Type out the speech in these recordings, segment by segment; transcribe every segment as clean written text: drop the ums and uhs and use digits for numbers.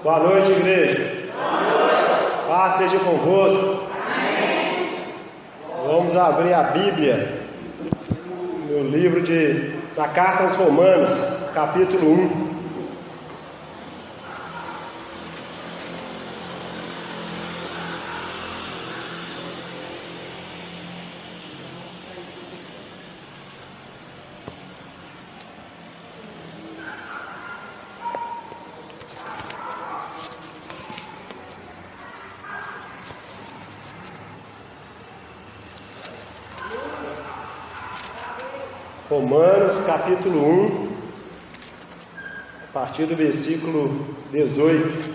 Boa noite, igreja. Boa noite. Paz seja convosco. Amém. Vamos abrir a Bíblia no livro da Carta aos Romanos, capítulo 1. Romanos, capítulo 1, a partir do versículo 18.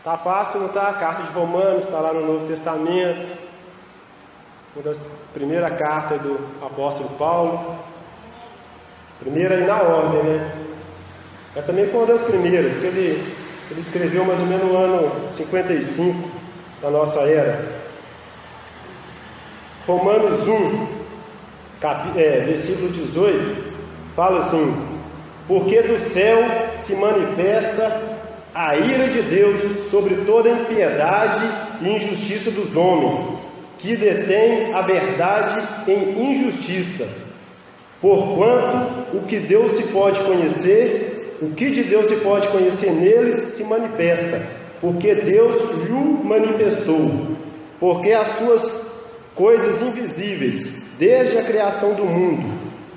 Tá fácil, não tá? A carta de Romanos está lá no Novo Testamento, uma das primeiras cartas do apóstolo Paulo, primeira aí na ordem, né? Mas também foi uma das primeiras, que ele escreveu mais ou menos no ano 55 da nossa era. Romanos 1, versículo 18, fala assim: porque do céu se manifesta a ira de Deus sobre toda a impiedade e injustiça dos homens, que detêm a verdade em injustiça. Porquanto o que de Deus se pode conhecer neles se manifesta, porque Deus lhe manifestou. Porque as suas coisas invisíveis, desde a criação do mundo,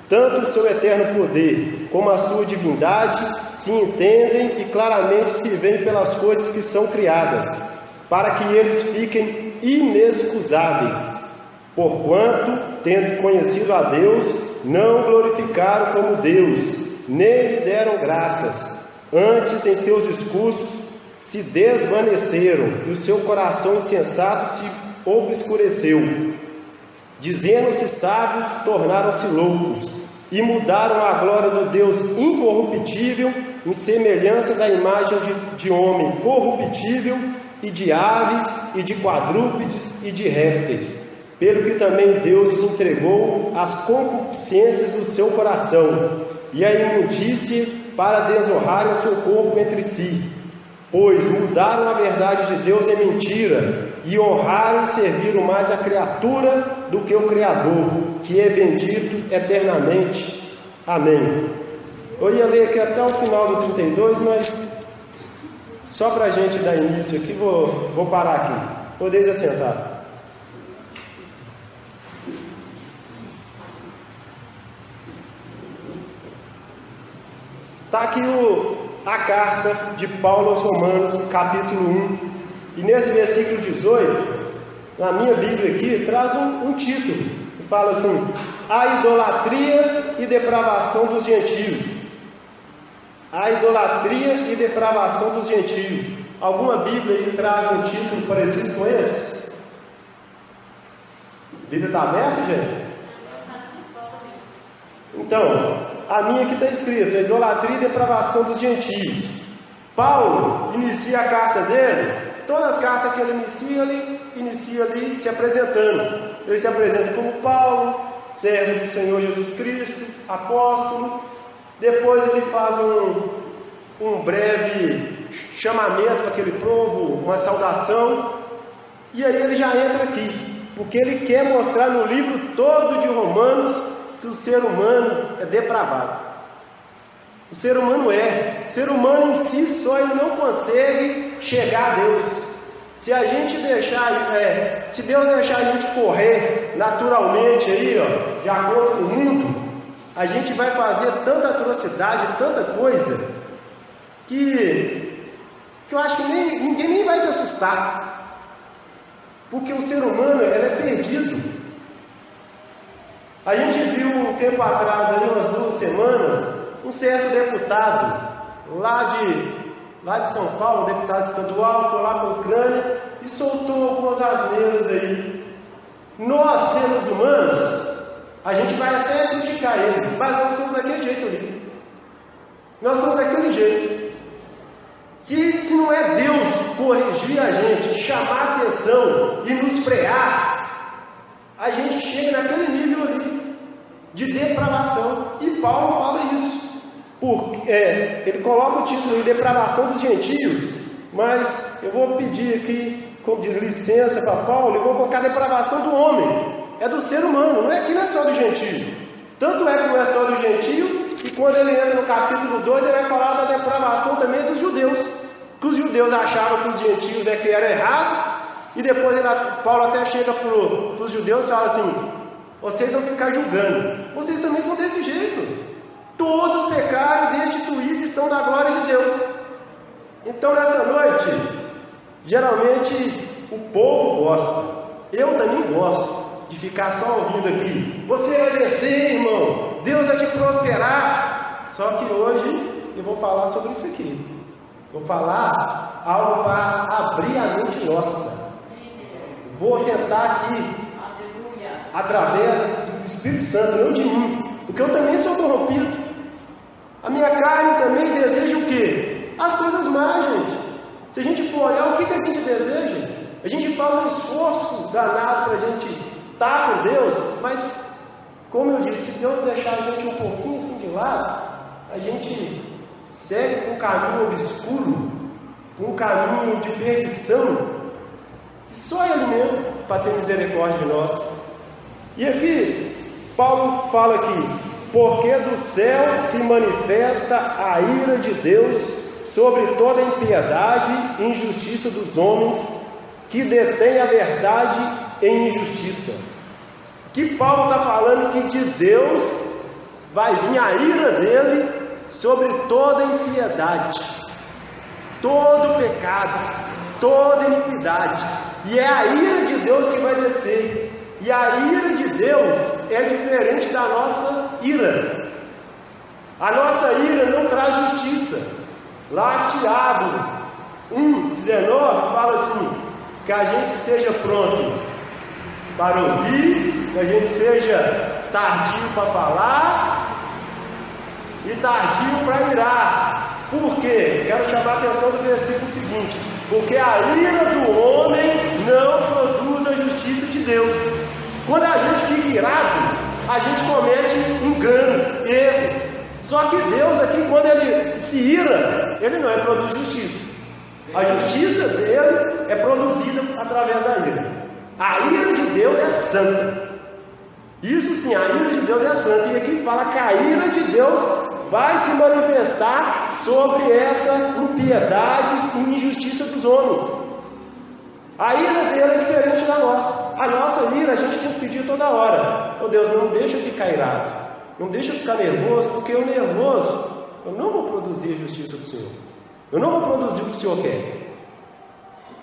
tanto o seu eterno poder como a sua divindade, se entendem e claramente se veem pelas coisas que são criadas, para que eles fiquem inexcusáveis. Porquanto, tendo conhecido a Deus, não glorificaram como Deus, nem lhe deram graças. Antes, em seus discursos, se desvaneceram, e o seu coração insensato se obscureceu. Dizendo-se sábios, tornaram-se loucos, e mudaram a glória do Deus incorruptível em semelhança da imagem de homem corruptível, e de aves, e de quadrúpedes, e de répteis. Pelo que também Deus os entregou às concupiscências do seu coração, e à imundície, para desonrarem o seu corpo entre si. Pois mudaram a verdade de Deus em mentira, e honraram e serviram mais a criatura do que o Criador, que é bendito eternamente. Amém. Eu ia ler aqui até o final do 32, mas só para a gente dar início aqui, vou parar aqui. Podeis assentar. Está aqui a carta de Paulo aos Romanos, capítulo 1, e nesse versículo 18, na minha Bíblia aqui, traz um título, que fala assim: a idolatria e depravação dos gentios. A idolatria e depravação dos gentios. Alguma Bíblia aí traz um título parecido com esse? A Bíblia está aberta, gente? Então, a minha aqui está escrito: a idolatria e depravação dos gentios. Paulo inicia a carta dele, todas as cartas que ele inicia ali se apresentando. Ele se apresenta como Paulo, servo do Senhor Jesus Cristo, apóstolo. Depois ele faz um breve chamamento para aquele povo, uma saudação. E aí ele já entra aqui, porque ele quer mostrar no livro todo de Romanos que o ser humano é depravado. O ser humano em si só ele não consegue chegar a Deus. Se a gente se Deus deixar a gente correr naturalmente aí, ó, de acordo com o mundo, a gente vai fazer tanta atrocidade, tanta coisa, que eu acho que ninguém nem vai se assustar, porque o ser humano ele é perdido. A gente viu um tempo atrás, aí, umas 2 semanas, um certo deputado lá de São Paulo, um deputado estadual, foi lá para a Ucrânia e soltou algumas asneiras aí. Nós, seres humanos, a gente vai até criticar ele, mas nós somos daquele jeito ali. Nós somos daquele jeito. Se não é Deus corrigir a gente, chamar a atenção e nos frear, a gente chega naquele nível ali. de depravação. E Paulo fala isso. Ele coloca o título de depravação dos gentios, mas eu vou pedir aqui, como diz, licença para Paulo, eu vou colocar depravação do homem. É do ser humano, não é só do gentio. Tanto é que não é só do gentio, que quando ele entra no capítulo 2, ele vai falar da depravação também dos judeus. Que os judeus achavam que os gentios que era errado, e depois Paulo até chega para os judeus e fala assim: vocês vão ficar julgando, vocês também são desse jeito. Todos pecaram e destituídos estão da glória de Deus. Então nessa noite, geralmente o povo gosta, eu também gosto de ficar só ouvindo aqui: você vai vencer, irmão, Deus vai te prosperar. Só que hoje eu vou falar sobre isso aqui. Vou falar algo para abrir a mente nossa. Vou tentar aqui, através do Espírito Santo, não de mim, porque eu também sou corrompido. A minha carne também deseja o quê? As coisas más, gente. Se a gente for olhar, o que a gente deseja? A gente faz um esforço danado para a gente estar com Deus, mas, como eu disse, se Deus deixar a gente um pouquinho assim de lado, a gente segue por um caminho obscuro, por um caminho de perdição, que só Ele mesmo para ter misericórdia de nós. E aqui, Paulo fala aqui: porque do céu se manifesta a ira de Deus sobre toda a impiedade e injustiça dos homens que detêm a verdade em injustiça. Que Paulo está falando que de Deus vai vir a ira dele sobre toda a impiedade, todo pecado, toda iniquidade. E é a ira de Deus que vai descer. E a ira de Deus é diferente da nossa ira. A nossa ira não traz justiça. Lá Tiago 1,19 fala assim: que a gente esteja pronto para ouvir, que a gente seja tardio para falar e tardio para irar. Por quê? Quero chamar a atenção do versículo seguinte: porque a ira do homem não produz a justiça de Deus. Quando a gente fica irado, a gente comete engano, erro. Só que Deus aqui, quando Ele se ira, Ele não produz justiça. A justiça dele é produzida através da ira. A ira de Deus é santa. Isso sim, a ira de Deus é santa. E aqui fala que a ira de Deus vai se manifestar sobre essa impiedade e injustiça dos homens. A ira dele é diferente da nossa. A nossa ira a gente tem que pedir toda hora: oh Deus, não deixa eu ficar irado, não deixa eu ficar nervoso, porque eu nervoso, eu não vou produzir a justiça do Senhor. Eu não vou produzir o que o Senhor quer.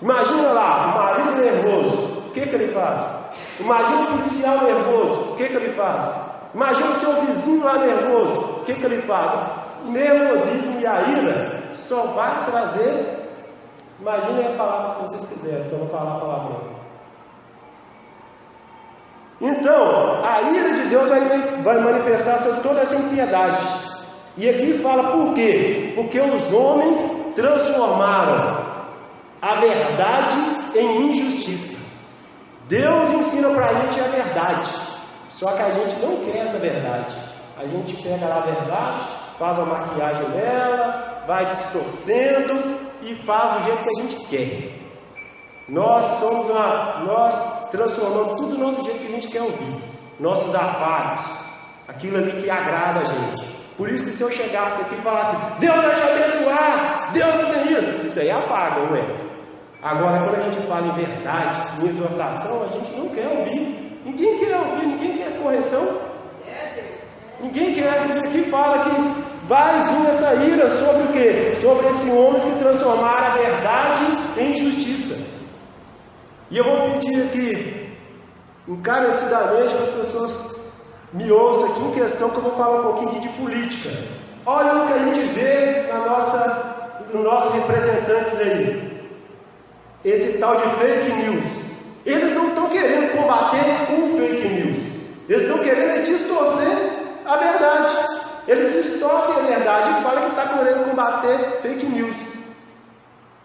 Imagina lá, o marido nervoso, o que ele faz? Imagina o policial nervoso, o que ele faz? Imagina o seu vizinho lá nervoso, o que ele faz? O nervosismo e a ira só vai trazer. Imaginem a palavra que vocês quiserem, que eu vou falar a palavra. Então, a ira de Deus vai manifestar sobre toda essa impiedade. E aqui fala por quê? Porque os homens transformaram a verdade em injustiça. Deus ensina para a gente a verdade, só que a gente não quer essa verdade. A gente pega lá a verdade, faz a maquiagem nela, vai distorcendo e faz do jeito que a gente quer. Nós transformamos tudo do nosso jeito que a gente quer ouvir. Nossos afagos, aquilo ali que agrada a gente. Por isso que se eu chegasse aqui e falasse: Deus vai te abençoar, Deus vai ter isso aí afaga, não é? Agora, quando a gente fala em verdade, em exortação, a gente não quer ouvir. Ninguém quer ouvir, ninguém quer correção. Ninguém quer. Aqui fala que vai vir essa ira sobre o quê? Sobre esses homens que transformaram a verdade em justiça. E eu vou pedir aqui, encarecidamente, que as pessoas me ouçam aqui em questão, que eu vou falar um pouquinho aqui de política. Olha o que a gente vê nos nossos representantes aí. Esse tal de fake news. Eles não estão querendo combater o fake news. Eles estão querendo distorcer a verdade. Eles distorcem a verdade e falam que está querendo combater fake news.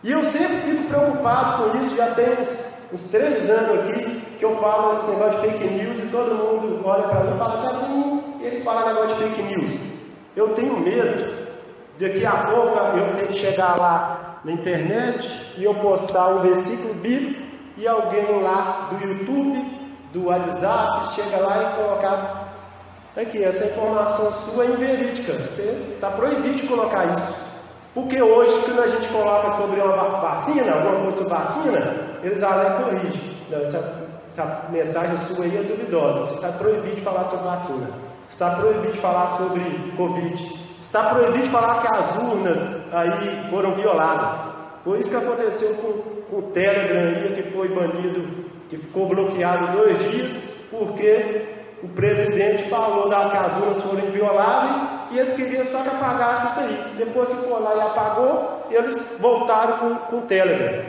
E eu sempre fico preocupado com isso. Já tem uns 3 anos aqui que eu falo esse negócio de fake news e todo mundo olha para mim e fala: Tiaguinho, ele fala negócio de fake news. Eu tenho medo, daqui a pouco eu ter que chegar lá na internet e eu postar um versículo bíblico e alguém lá do YouTube, do WhatsApp, chega lá e colocar aqui, essa informação sua é inverídica, você está proibido de colocar isso. Porque hoje, quando a gente coloca sobre uma vacina, alguma coisa sobre vacina, eles alegam corrigem. Essa mensagem sua aí é duvidosa. Você está proibido de falar sobre vacina. Você está proibido de falar sobre Covid. Você está proibido de falar que as urnas aí foram violadas. Foi isso que aconteceu com o Telegram aí, que foi banido, que ficou bloqueado 2 dias, porque o presidente falou que as urnas foram invioláveis e eles queriam só que apagasse isso aí. Depois que foi lá e apagou, eles voltaram com o Telegram.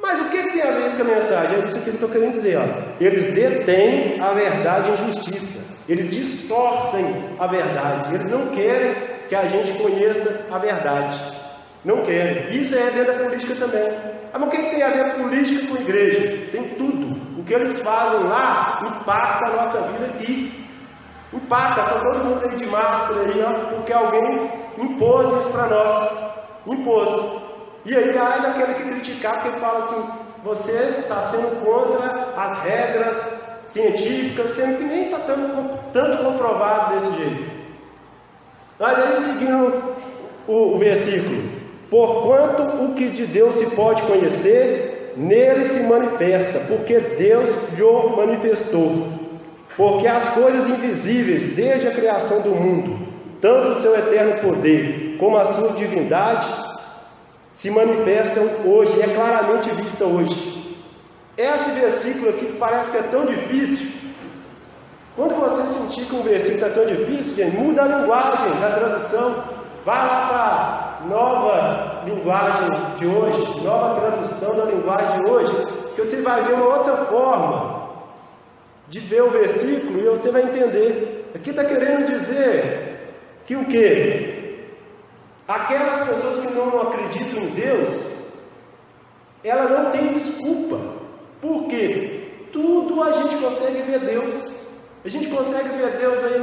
Mas o que tem a ver com a mensagem? É isso que eu estou querendo dizer. Ó. Eles detêm a verdade em justiça. Eles distorcem a verdade. Eles não querem que a gente conheça a verdade. Não querem. Isso é dentro da política também. Mas o que tem a ver política com igreja? Tem tudo. O que eles fazem lá impacta a nossa vida aqui. Impacta. Está todo mundo aí de máscara aí, ó, porque alguém impôs isso para nós. Impôs. E aí ai daquele que criticar, porque ele fala assim, você está sendo contra as regras científicas, sendo que nem está tanto comprovado desse jeito. Mas aí seguindo o versículo, porquanto o que de Deus se pode conhecer, nele se manifesta, porque Deus lhe manifestou. Porque as coisas invisíveis desde a criação do mundo, tanto o seu eterno poder como a sua divindade, se manifestam hoje, é claramente vista hoje. Esse versículo aqui que parece que é tão difícil, quando você sentir que um versículo é tão difícil, gente, muda a linguagem da tradução, vai lá para a nova linguagem de hoje, nova tradução da linguagem de hoje, que você vai ver uma outra forma de ver o versículo e você vai entender. Aqui está querendo dizer que o quê? Aquelas pessoas que não acreditam em Deus, ela não tem desculpa. Por quê? Tudo a gente consegue ver Deus. A gente consegue ver Deus aí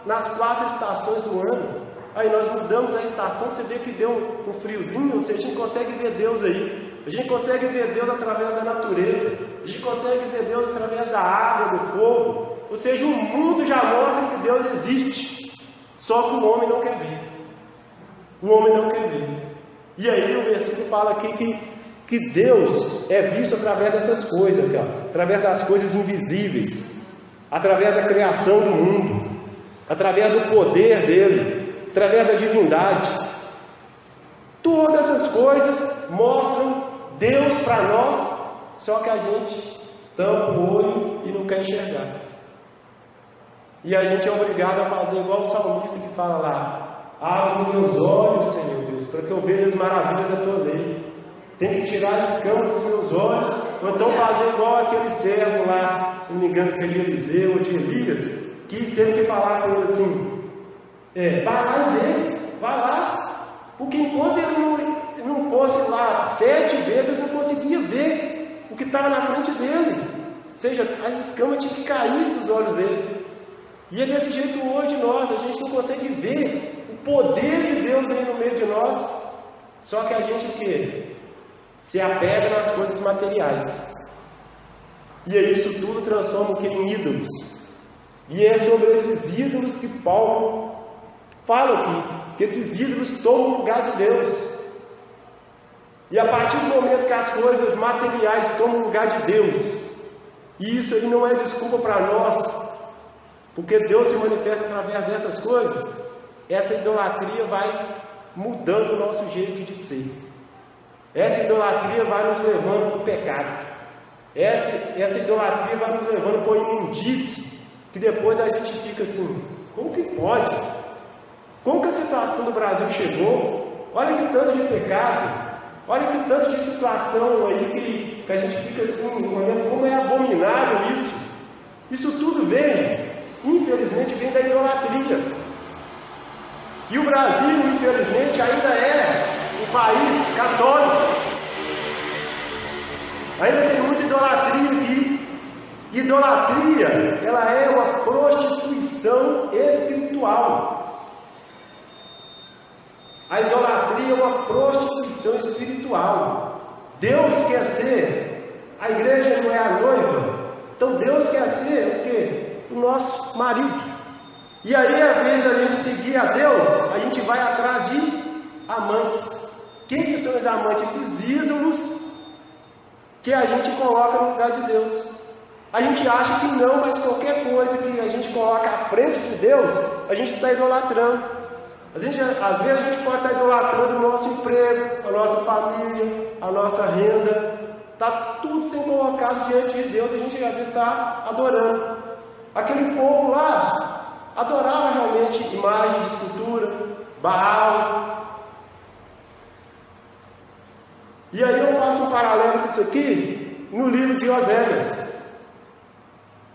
nas 4 estações do ano. Aí nós mudamos a estação, você vê que deu um friozinho, ou seja, a gente consegue ver Deus aí. A gente consegue ver Deus através da natureza. A gente consegue ver Deus através da água, do fogo. Ou seja, o mundo já mostra que Deus existe. Só que o homem não quer ver. O homem não quer ver. E aí o versículo fala aqui que Deus é visto através dessas coisas, cara, através das coisas invisíveis, através da criação do mundo, através do poder dele, através da divindade. Todas essas coisas mostram Deus para nós, só que a gente tampa o olho e não quer enxergar. E a gente é obrigado a fazer igual o salmista que fala lá: abre os meus olhos, Senhor Deus, para que eu veja as maravilhas da tua lei. Tem que tirar as escamas dos meus olhos, ou então fazer igual aquele servo lá, se não me engano, que é de Eliseu ou de Elias, que teve que falar com ele assim: vai lá e vê, vai lá, porque enquanto ele não fosse lá 7 vezes, ele não conseguia ver o que estava na frente dele. Ou seja, as escamas tinham que cair dos olhos dele. E é desse jeito hoje nós, a gente não consegue ver o poder de Deus aí no meio de nós, só que a gente o quê? Se apega nas coisas materiais. E aí isso tudo transforma o que em ídolos. E é sobre esses ídolos que Paulo fala aqui, que esses ídolos tomam o lugar de Deus. E a partir do momento que as coisas materiais tomam o lugar de Deus, e isso aí não é desculpa para nós, porque Deus se manifesta através dessas coisas, essa idolatria vai mudando o nosso jeito de ser. Essa idolatria vai nos levando para o pecado. Essa idolatria vai nos levando para o imundície, que depois a gente fica assim: como que pode? Como que a situação do Brasil chegou? Olha que tanto de pecado, olha que tanto de situação aí que a gente fica assim, como é abominável isso. Isso tudo vem, infelizmente, vem da idolatria. E o Brasil, infelizmente, ainda é um país católico. Ainda tem muita idolatria aqui. Idolatria, ela é uma prostituição espiritual. A idolatria é uma prostituição espiritual. Deus quer ser, a igreja não é a noiva, então Deus quer ser o quê? O nosso marido. E aí, às vezes, a gente seguir a Deus, a gente vai atrás de amantes. Quem que são os amantes? Esses ídolos que a gente coloca no lugar de Deus. A gente acha que não, mas qualquer coisa que a gente coloca à frente de Deus, a gente está idolatrando. Às vezes a gente pode estar idolatrando o nosso emprego, a nossa família, a nossa renda. Está tudo sendo colocado diante de Deus, a gente às vezes está adorando. Aquele povo lá adorava realmente imagem de escultura, Baal. E aí eu faço um paralelo com isso aqui no livro de Oséias,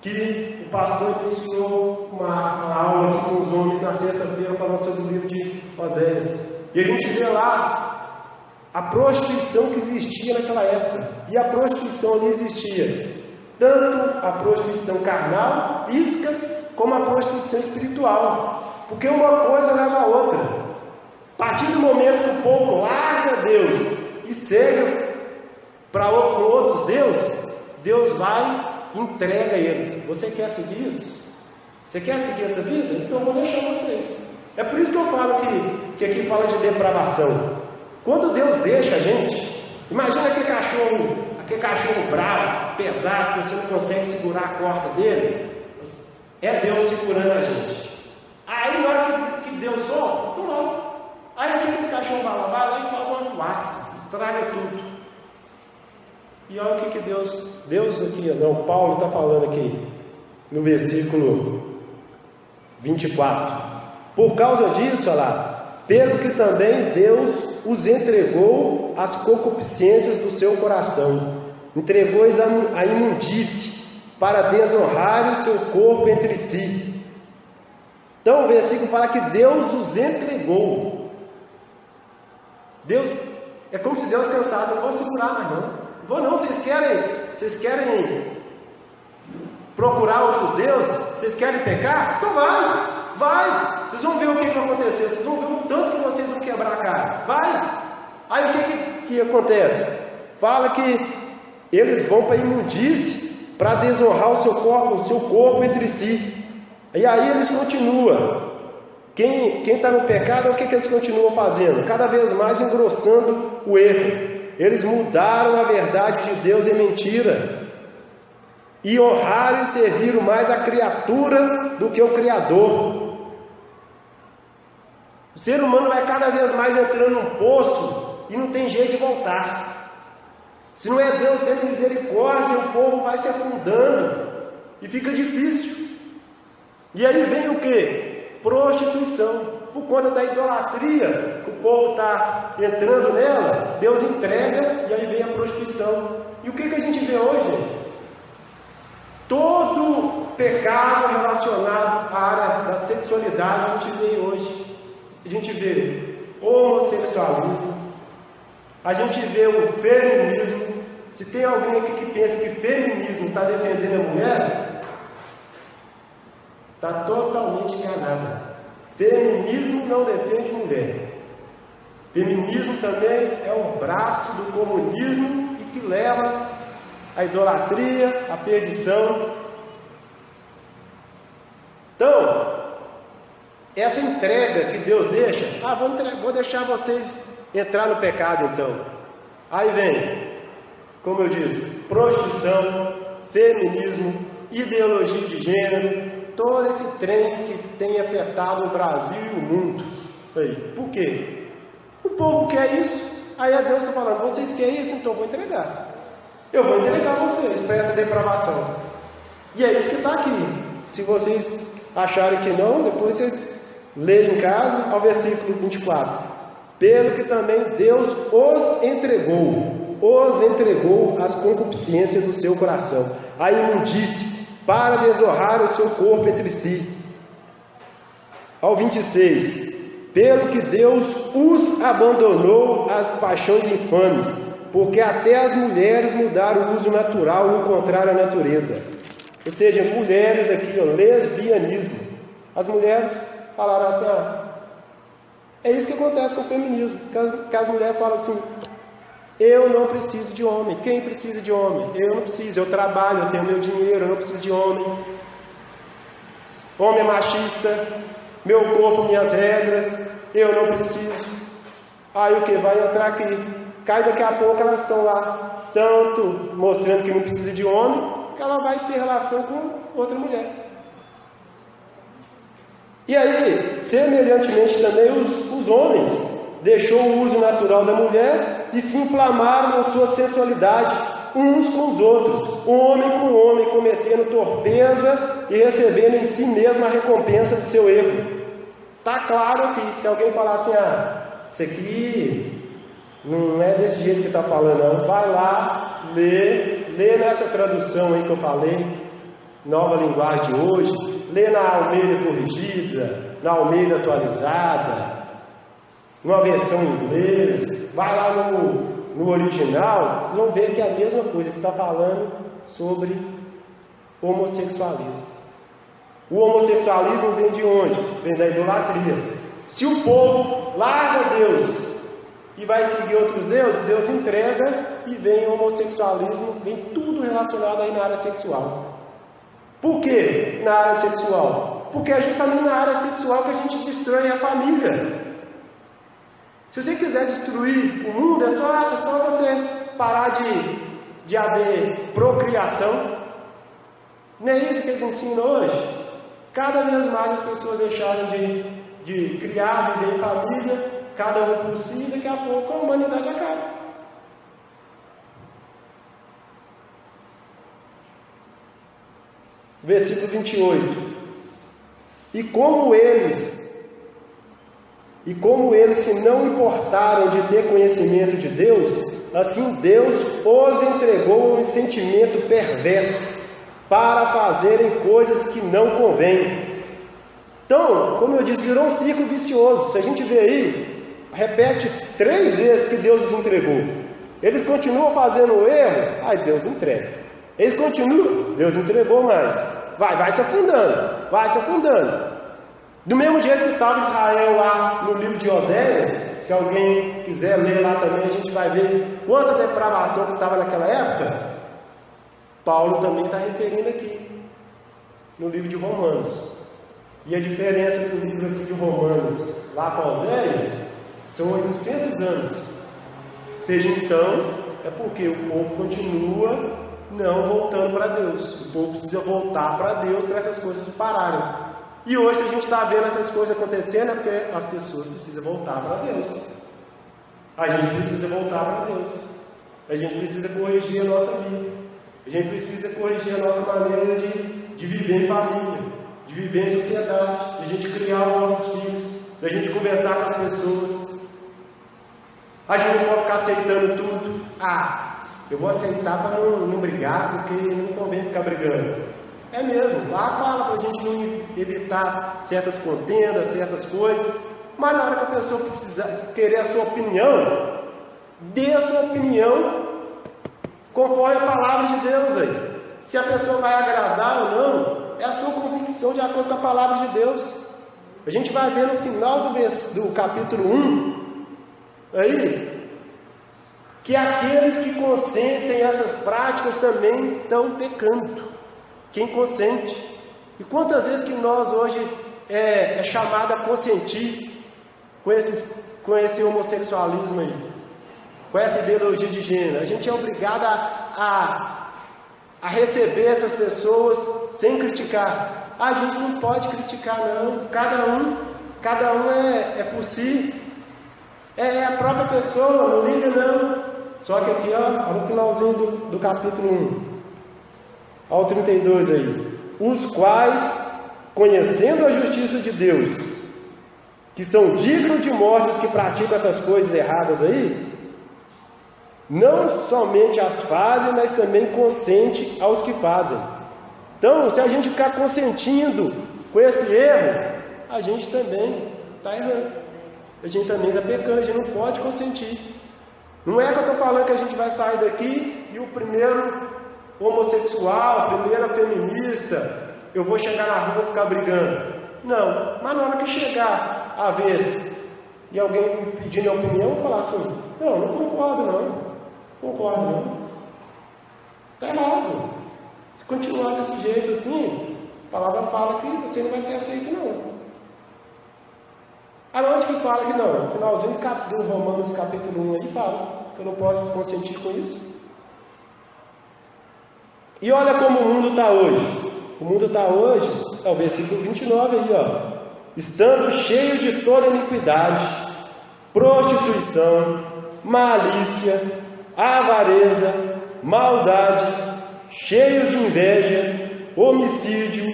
que o pastor ensinou uma aula aqui com os homens na sexta-feira falando sobre o livro de Oséias. E a gente vê lá a prostituição que existia naquela época. E a prostituição ali existia tanto a prostituição carnal, física, como a prostituição espiritual. Porque uma coisa leva a outra. A partir do momento que o povo larga Deus e segue para outros deuses, Deus vai e entrega eles. Você quer seguir isso? Você quer seguir essa vida? Então eu vou deixar vocês. É por isso que eu falo que aqui fala de depravação. Quando Deus deixa a gente, imagina aquele cachorro bravo, pesado, que você não consegue segurar a corda dele. É Deus segurando a gente. Aí na hora que Deus solta, então não. Aí o que esse cachorro vai lá e faz uma fumaça, estraga tudo. E olha o que Deus aqui, não, Paulo está falando aqui, no versículo 24. Por causa disso, olha lá, pelo que também Deus os entregou às concupiscências do seu coração, entregou-os à imundície, para desonrar o seu corpo entre si. Então o versículo fala que Deus os entregou. Deus, é como se Deus cansasse, eu não vou segurar mais não. Vou não, vocês querem procurar outros deuses? Vocês querem pecar? Então vai. Vocês vão ver o que vai acontecer, vocês vão ver o tanto que vocês vão quebrar a cara. Vai. Aí o que acontece? Fala que eles vão para a imundície, para desonrar o seu corpo entre si. E aí eles continuam. Quem está no pecado, o que eles continuam fazendo? Cada vez mais engrossando o erro. Eles mudaram a verdade de Deus em mentira. E honraram e serviram mais a criatura do que o Criador. O ser humano vai cada vez mais entrando num poço e não tem jeito de voltar. Se não é Deus tendo misericórdia, o povo vai se afundando e fica difícil. E aí vem o que? Prostituição. Por conta da idolatria, o povo está entrando nela, Deus entrega e aí vem a prostituição. E o que a gente vê hoje, gente? Todo pecado relacionado à área da sexualidade a gente vê hoje. A gente vê homossexualismo, a gente vê o feminismo. Se tem alguém aqui que pensa que feminismo está defendendo a mulher, está totalmente enganado. Feminismo não defende mulher. Feminismo também é um braço do comunismo e que leva à idolatria, à perdição. Então, essa entrega que Deus deixa, vou deixar vocês entrar no pecado então. Aí vem, como eu disse, prostituição, feminismo, ideologia de gênero, todo esse trem que tem afetado o Brasil e o mundo. Aí, por quê? O povo quer isso, aí a Deus está falando, vocês querem isso? Então eu vou entregar. Eu vou entregar vocês para essa depravação. E é isso que está aqui. Se vocês acharem que não, depois vocês leem em casa ao versículo 24. Pelo que também Deus os entregou às concupiscências do seu coração, a imundície, para desonrar o seu corpo entre si. Ao 26. Pelo que Deus os abandonou às paixões infames, porque até as mulheres mudaram o uso natural e o contrário à natureza. Ou seja, mulheres aqui, ó, lesbianismo. As mulheres falaram assim, é isso que acontece com o feminismo, que as mulheres falam assim, eu não preciso de homem. Quem precisa de homem? Eu não preciso, eu trabalho, eu tenho meu dinheiro, eu não preciso de homem. Homem é machista, meu corpo, minhas regras, eu não preciso. Aí o que? Vai entrar aqui. Cai daqui a pouco, elas estão lá, tanto mostrando que não precisa de homem, que ela vai ter relação com outra mulher. E aí, semelhantemente também, os homens deixou o uso natural da mulher e se inflamaram na sua sensualidade, uns com os outros, homem com homem, cometendo torpeza e recebendo em si mesmo a recompensa do seu erro. Está claro que se alguém falar assim, isso aqui não é desse jeito que está falando, não, vai lá, lê nessa tradução aí que eu falei, Nova Linguagem de hoje, lê na Almeida Corrigida, na Almeida Atualizada, numa versão em inglês, vai lá no original, vocês vão ver que é a mesma coisa que está falando sobre homossexualismo. O homossexualismo vem de onde? Vem da idolatria. Se o povo larga Deus e vai seguir outros deuses, Deus entrega e vem o homossexualismo, vem tudo relacionado aí na área sexual. Por que na área sexual? Porque é justamente na área sexual que a gente destrói a família. Se você quiser destruir o mundo, é só você parar de haver procriação. Não é isso que eles ensinam hoje? Cada vez mais as pessoas deixaram de criar, viver em família, cada um por si, daqui a pouco a humanidade acaba. Versículo 28. E como eles se não importaram de ter conhecimento de Deus, assim Deus os entregou a um sentimento perverso para fazerem coisas que não convêm. Então, como eu disse, virou um ciclo vicioso. Se a gente vê aí, repete 3 vezes que Deus os entregou. Eles continuam fazendo o erro, aí Deus entrega. Eles continuam, Deus entregou mais. Vai se afundando, vai se afundando. Do mesmo jeito que estava Israel lá no livro de Oséias, que alguém quiser ler lá também, a gente vai ver quanta depravação que estava naquela época. Paulo também está referindo aqui, no livro de Romanos. E a diferença do livro aqui de Romanos lá para Oséias são 800 anos. Ou seja, então, é porque o povo continua não voltando para Deus. O povo precisa voltar para Deus para essas coisas pararem. E hoje, se a gente está vendo essas coisas acontecendo, é porque as pessoas precisam voltar para Deus. A gente precisa voltar para Deus. A gente precisa corrigir a nossa vida. A gente precisa corrigir a nossa maneira de viver em família, de viver em sociedade, de a gente criar os nossos filhos, de a gente conversar com as pessoas. A gente não pode ficar aceitando tudo. Eu vou aceitar para não brigar, porque não convém ficar brigando. É mesmo, lá fala para a gente não evitar certas contendas, certas coisas, mas na hora que a pessoa precisa querer a sua opinião, dê a sua opinião conforme a palavra de Deus aí. Se a pessoa vai agradar ou não, é a sua convicção de acordo com a palavra de Deus. A gente vai ver no final do capítulo 1, aí, que aqueles que consentem essas práticas também estão pecando. Quem consente. E quantas vezes que nós hoje é chamado a consentir com esse homossexualismo aí, com essa ideologia de gênero? A gente é obrigado a receber essas pessoas sem criticar. A gente não pode criticar, não. Cada um é por si. É a própria pessoa, não liga não. Só que aqui, no finalzinho do capítulo 1, ao 32 aí, os quais, conhecendo a justiça de Deus, que são dignos de morte os que praticam essas coisas erradas aí, não somente as fazem, mas também consente aos que fazem. Então, se a gente ficar consentindo com esse erro, a gente também está errando. A gente também está pecando, a gente não pode consentir. Não é que eu estou falando que a gente vai sair daqui e o primeiro homossexual, primeira feminista, eu vou chegar na rua e ficar brigando. Não, mas na hora que chegar a vez e alguém pedir minha opinião, eu vou falar assim, não concordo não. Está errado. Se continuar desse jeito assim, a palavra fala que você não vai ser aceito não. Aonde que fala que não? No finalzinho do Romanos capítulo 1 aí fala que eu não posso consentir com isso. E olha como o mundo está hoje. O mundo está hoje, é o versículo 29 aí, ó. Estando cheio de toda iniquidade, prostituição, malícia, avareza, maldade, cheios de inveja, homicídio,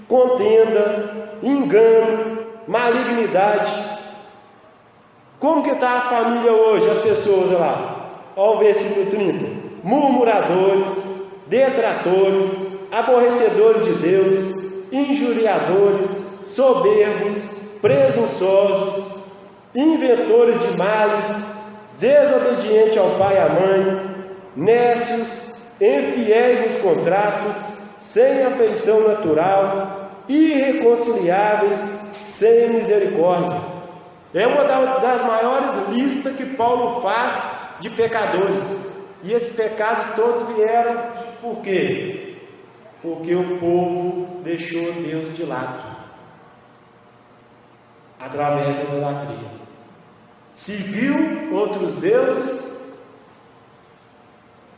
contenda, engano, malignidade. Como que está a família hoje, as pessoas lá? Olha o versículo 30. Murmuradores, detratores, aborrecedores de Deus, injuriadores, soberbos, presunçosos, inventores de males, desobedientes ao pai e à mãe, nécios, infiéis nos contratos, sem afeição natural, irreconciliáveis, sem misericórdia. É uma das maiores listas que Paulo faz de pecadores. E esses pecados todos vieram por quê? Porque o povo deixou Deus de lado, através da idolatria. Seguiu outros deuses,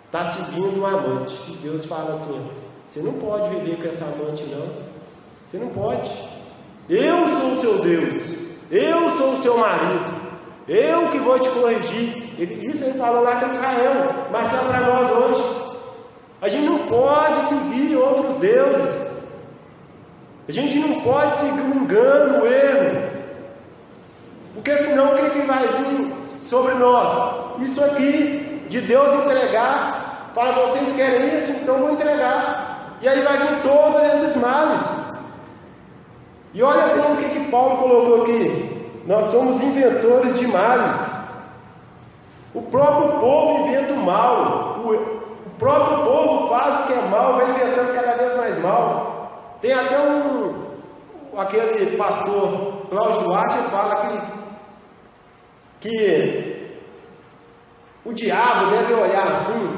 está seguindo um amante. E Deus fala assim, você não pode viver com essa amante não. Você não pode. Eu sou o seu Deus. Eu sou o seu marido. Eu que vou te corrigir. Isso ele falou lá com Israel, mas é para nós hoje. A gente não pode seguir outros deuses. A gente não pode seguir o engano, o erro. Porque senão o que vai vir sobre nós? Isso aqui, de Deus entregar. Fala, vocês querem isso? Então vou entregar. E aí vai vir todos esses males. E olha bem o que Paulo colocou aqui. Nós somos inventores de males. O próprio povo inventa o mal. O próprio povo faz o que é mal, vai inventando cada vez mais mal. Tem até aquele pastor Cláudio Duarte, ele fala que o diabo deve olhar assim.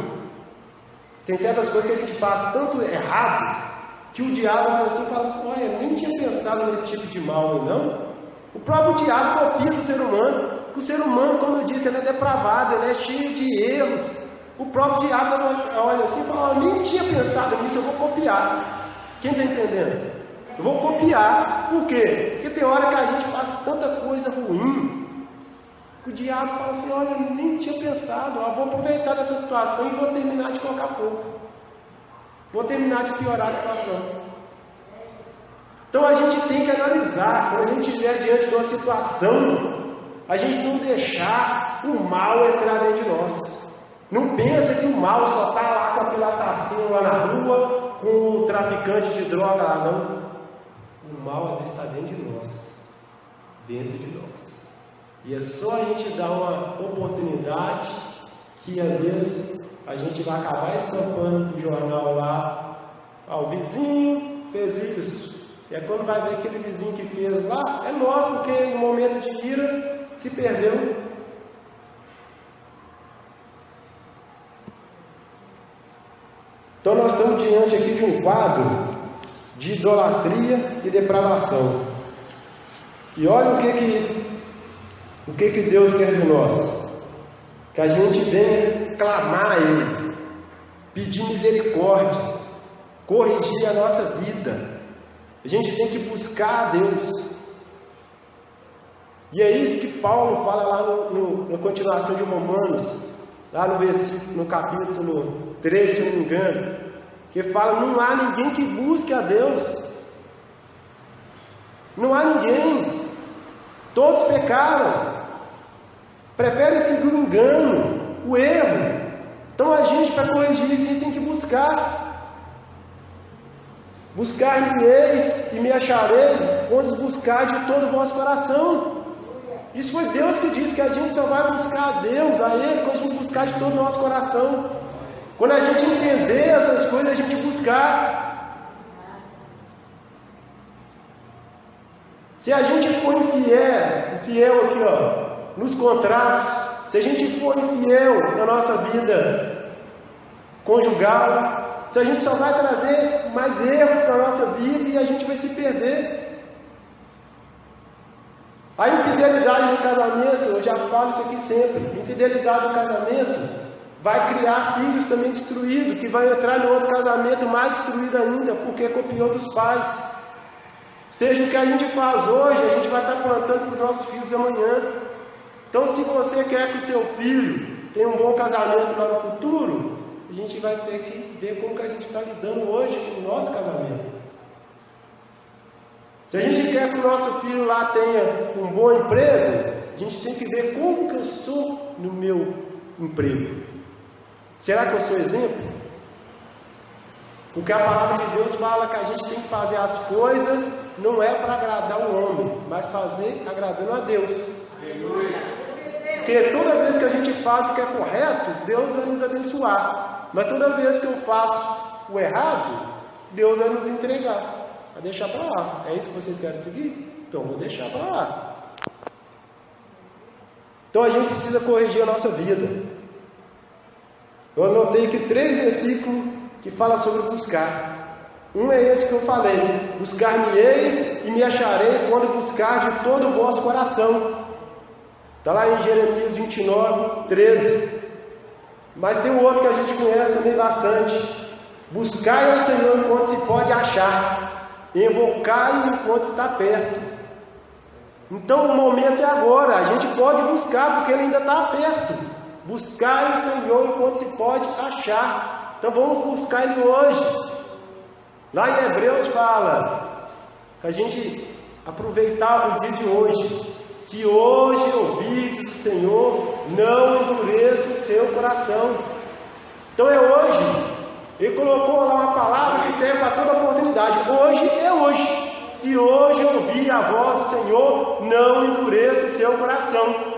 Tem certas coisas que a gente faz tanto errado, que o diabo vai assim e fala assim, olha, eu nem tinha pensado nesse tipo de mal, não. O próprio diabo copia do ser humano. O ser humano, como eu disse, ele é depravado, ele é cheio de erros. O próprio diabo olha assim e fala, eu nem tinha pensado nisso, eu vou copiar. Quem está entendendo? Eu vou copiar. Por quê? Porque tem hora que a gente faz tanta coisa ruim, o diabo fala assim, olha, eu nem tinha pensado, eu vou aproveitar dessa situação e vou terminar de colocar fogo. Vou terminar de piorar a situação. Então a gente tem que analisar, quando a gente estiver diante de uma situação, a gente não deixar o mal entrar dentro de nós. Não pensa que o mal só está lá com aquele assassino lá na rua, com o traficante de droga lá, não. O mal às vezes está dentro de nós. Dentro de nós. E é só a gente dar uma oportunidade que às vezes a gente vai acabar estampando no jornal lá, o vizinho fez isso. E é quando vai ver aquele vizinho que fez lá, é nós, porque no momento de ira se perdeu. Então nós estamos diante aqui de um quadro de idolatria e depravação. E olha o que Deus quer de nós. Que a gente venha clamar a Ele, pedir misericórdia, corrigir a nossa vida. A gente tem que buscar a Deus. E é isso que Paulo fala lá na continuação de Romanos, lá no capítulo 3, se eu não me engano, que fala, não há ninguém que busque a Deus. Não há ninguém. Todos pecaram. Preferem seguir o engano, o erro. Então a gente, para corrigir isso, a gente tem que buscar. Buscar-me-eis e me acharei, quando buscar de todo o vosso coração. Isso foi Deus que disse que a gente só vai buscar a Deus, a Ele, quando a gente buscar de todo o nosso coração. Quando a gente entender essas coisas, a gente buscar. Se a gente for infiel aqui, ó, nos contratos, se a gente for infiel na nossa vida conjugal, se a gente só vai trazer mais erro para a nossa vida e a gente vai se perder. A infidelidade no casamento, eu já falo isso aqui sempre, infidelidade no casamento vai criar filhos também destruídos, que vai entrar no outro casamento mais destruído ainda, porque copiou dos pais. Seja o que a gente faz hoje, a gente vai estar plantando para os nossos filhos de amanhã. Então, se você quer que o seu filho tenha um bom casamento lá no futuro, a gente vai ter que ver como que a gente está lidando hoje com o nosso casamento. Se a gente quer que o nosso filho lá tenha um bom emprego, a gente tem que ver como que eu sou no meu emprego. Será que eu sou exemplo? Porque a palavra de Deus fala que a gente tem que fazer as coisas, não é para agradar o homem, mas fazer agradando a Deus. Porque toda vez que a gente faz o que é correto, Deus vai nos abençoar. Mas toda vez que eu faço o errado, Deus vai nos entregar. Vai deixar para lá. É isso que vocês querem seguir? Então vou deixar para lá. Então a gente precisa corrigir a nossa vida. Eu anotei aqui 3 versículos que fala sobre buscar. Um é esse que eu falei: buscar-me-eis e me acharei quando buscar de todo o vosso coração. Está lá em Jeremias 29, 13. Mas tem um outro que a gente conhece também bastante: buscai ao Senhor enquanto se pode achar, invocai-o enquanto está perto. Então o momento é agora, a gente pode buscar porque ele ainda está perto. Buscai o Senhor enquanto se pode achar. Então vamos buscar Ele hoje. Lá em Hebreus fala que a gente aproveitar o dia de hoje. Se hoje ouvides o Senhor, não endureça o seu coração. Então é hoje. Ele colocou lá uma palavra que serve para toda oportunidade. Hoje é hoje. Se hoje ouvir a voz do Senhor, não endureça o seu coração.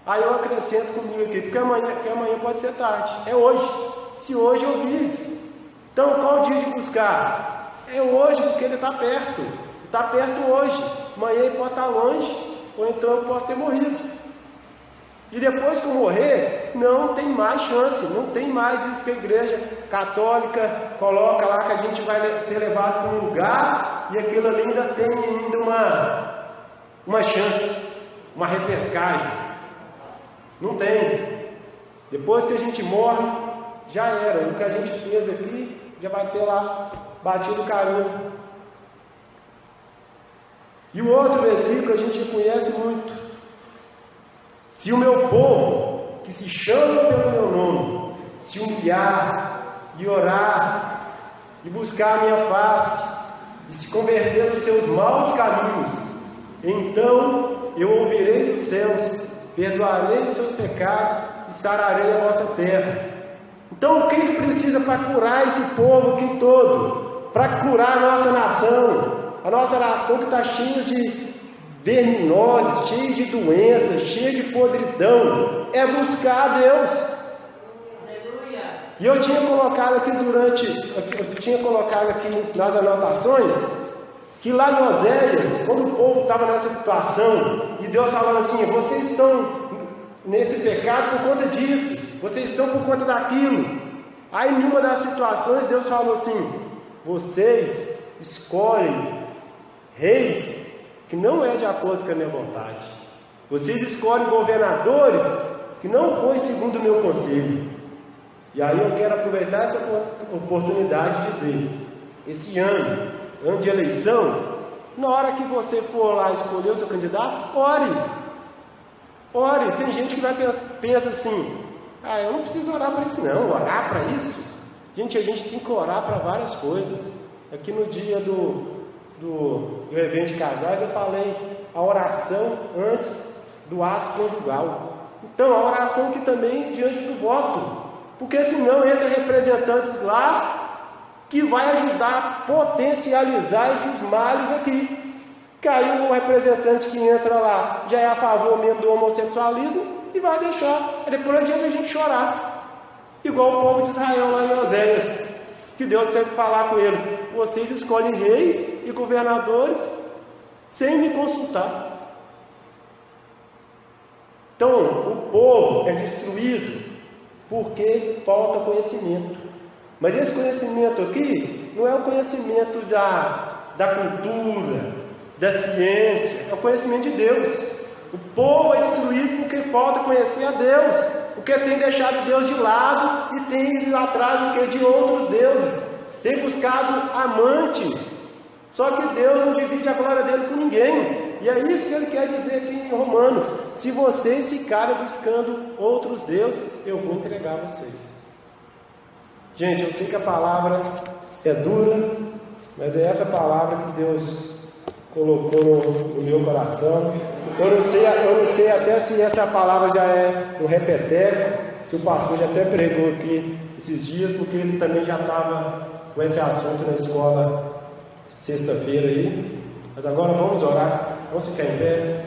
Aí eu acrescento comigo aqui, porque amanhã pode ser tarde. É hoje. Se hoje ouvides. Então qual o dia de buscar? É hoje, porque ele está perto. Está perto hoje. Amanhã ele pode estar longe, ou então eu posso ter morrido. E depois que eu morrer, não tem mais chance, não tem mais isso que a igreja católica coloca lá, que a gente vai ser levado para um lugar e aquilo ali ainda tem uma chance, uma repescagem. Não tem. Depois que a gente morre, já era. O que a gente fez aqui já vai ter lá batido o carimbo. E o outro versículo a gente conhece muito: se o meu povo, que se chama pelo meu nome, se humilhar e orar e buscar a minha face e se converter dos seus maus caminhos, então eu ouvirei dos céus, perdoarei os seus pecados e sararei a vossa terra. Então o que precisa para curar esse povo aqui todo? Para curar a nossa nação que está cheia de verminoses, cheia de doenças, cheia de podridão, é buscar a Deus. Aleluia. E eu tinha colocado aqui nas anotações, que lá em Oséias, quando o povo estava nessa situação, e Deus falando assim: vocês estão nesse pecado por conta disso, vocês estão por conta daquilo. Aí em uma das situações Deus falou assim: vocês escolhem reis que não é de acordo com a minha vontade. Vocês escolhem governadores que não foi segundo o meu conselho. E aí eu quero aproveitar essa oportunidade de dizer: esse ano de eleição, na hora que você for lá escolher o seu candidato, ore. Tem gente que pensa assim: eu não preciso orar para isso não, orar para isso? Gente, a gente tem que orar para várias coisas. Aqui no dia do evento de casais eu falei a oração antes do ato conjugal. Então a oração que também diante do voto, porque senão entra representantes lá que vai ajudar a potencializar esses males aqui. Que aí o representante que entra lá já é a favor mesmo do homossexualismo e vai deixar, depois adianta a gente chorar. Igual o povo de Israel lá em Oséias, que Deus teve que falar com eles: vocês escolhem reis e governadores sem me consultar. Então, o povo é destruído porque falta conhecimento. Mas esse conhecimento aqui não é o conhecimento da cultura, da ciência, é o conhecimento de Deus. O povo é destruído porque falta conhecer a Deus, porque tem deixado Deus de lado e tem ido atrás de outros deuses, tem buscado amante. Só que Deus não divide a glória dele com ninguém. E é isso que ele quer dizer aqui em Romanos: se vocês ficarem buscando outros deuses, eu vou entregar vocês. Gente, eu sei que a palavra é dura, mas é essa palavra que Deus colocou no meu coração. Eu não sei até se essa palavra já é um repeteco, se o pastor já até pregou aqui esses dias, porque ele também já estava com esse assunto na escola sexta-feira aí. Mas agora vamos orar, vamos ficar em pé.